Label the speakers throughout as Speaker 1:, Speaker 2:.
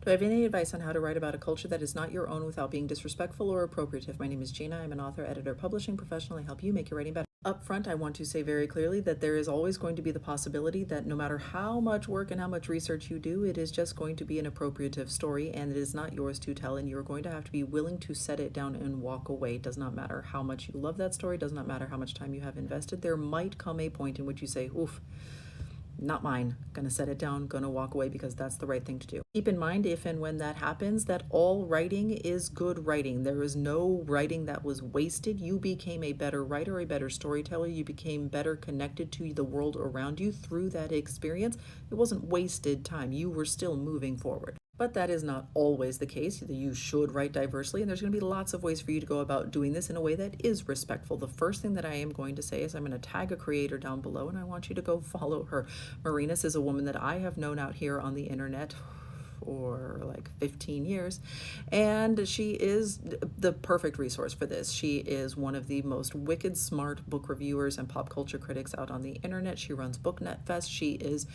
Speaker 1: Do I have any advice on how to write about a culture that is not your own without being disrespectful or appropriative? My name is Gina. I'm an author, editor, publishing professional. I help you make your writing better. Up front, I want to say very clearly that there is always going to be the possibility that no matter how much work and how much research you do, it is just going to be an appropriative story and it is not yours to tell, and you're going to have to be willing to set it down and walk away. It does not matter how much you love that story, does not matter how much time you have invested. There might come a point in which you say, oof, not mine. Gonna set it down, gonna walk away because that's the right thing to do. Keep in mind, if and when that happens, that all writing is good writing. There is no writing that was wasted. You became a better writer, a better storyteller. You became better connected to the world around you through that experience. It wasn't wasted time. You were still moving forward. But that is not always the case. You should write diversely, and there's going to be lots of ways for you to go about doing this in a way that is respectful. The first thing that I am going to say is I'm going to tag a creator down below, and I want you to go follow her. Marinus is a woman that I have known out here on the internet for like 15 years, and she is the perfect resource for this. She is one of the most wicked smart book reviewers and pop culture critics out on the internet. She runs BookNet Fest. She is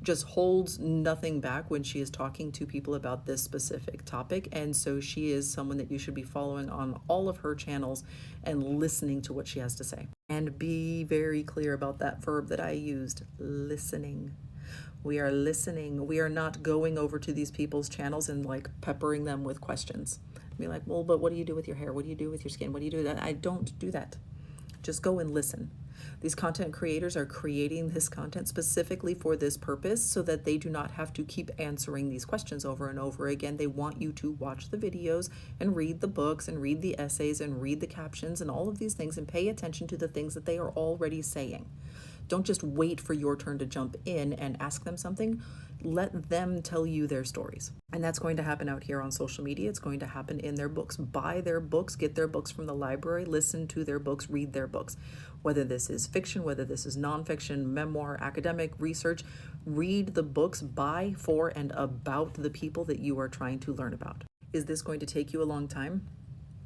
Speaker 1: just holds nothing back when she is talking to people about this specific topic, and so she is someone that you should be following on all of her channels and listening to what she has to say. And be very clear about that verb that I used, listening. We are listening. We are not going over to these people's channels and like peppering them with questions. Be like, well, but what do you do with your hair? What do you do with your skin? What do you do? I don't do that. Just go and listen. These content creators are creating this content specifically for this purpose so that they do not have to keep answering these questions over and over again. They want you to watch the videos and read the books and read the essays and read the captions and all of these things and pay attention to the things that they are already saying. Don't just wait for your turn to jump in and ask them something. Let them tell you their stories. And that's going to happen out here on social media. It's going to happen in their books. Buy their books, get their books from the library, listen to their books, read their books. Whether this is fiction, whether this is nonfiction, memoir, academic, research, read the books by, for, and about the people that you are trying to learn about. Is this going to take you a long time?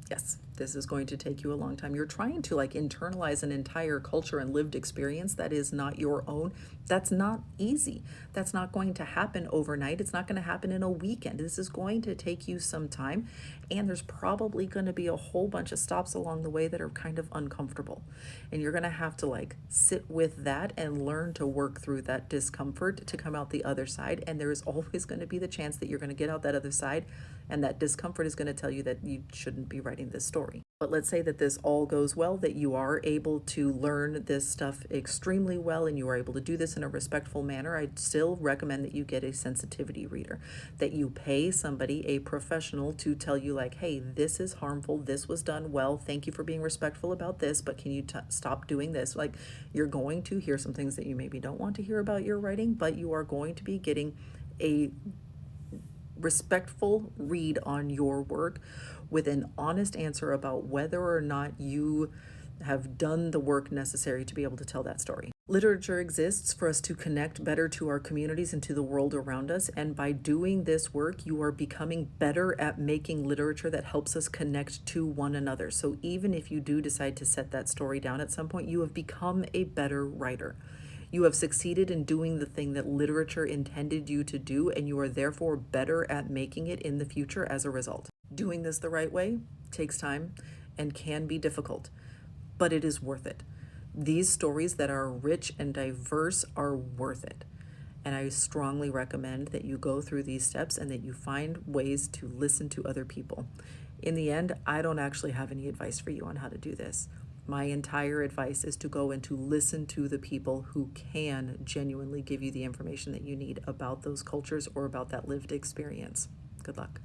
Speaker 1: Yes, this is going to take you a long time. You're trying to like internalize an entire culture and lived experience that is not your own. That's not easy. That's not going to happen overnight. It's not going to happen in a weekend. This is going to take you some time, and there's probably going to be a whole bunch of stops along the way that are kind of uncomfortable. And you're going to have to like sit with that and learn to work through that discomfort to come out the other side. And there is always going to be the chance that you're going to get out that other side, and that discomfort is going to tell you that you shouldn't be writing this story. But let's say that this all goes well, that you are able to learn this stuff extremely well and you are able to do this in a respectful manner. I'd still recommend that you get a sensitivity reader, that you pay somebody, a professional, to tell you like, hey, this is harmful, this was done well, thank you for being respectful about this, but can you stop doing this? Like, you're going to hear some things that you maybe don't want to hear about your writing, but you are going to be getting a respectful read on your work with an honest answer about whether or not you have done the work necessary to be able to tell that story. Literature exists for us to connect better to our communities and to the world around us, and by doing this work, you are becoming better at making literature that helps us connect to one another. So even if you do decide to set that story down at some point, you have become a better writer. You have succeeded in doing the thing that literature intended you to do, and you are therefore better at making it in the future as a result. Doing this the right way takes time and can be difficult, but it is worth it. These stories that are rich and diverse are worth it. And I strongly recommend that you go through these steps and that you find ways to listen to other people. In the end, I don't actually have any advice for you on how to do this. My entire advice is to go and to listen to the people who can genuinely give you the information that you need about those cultures or about that lived experience. Good luck.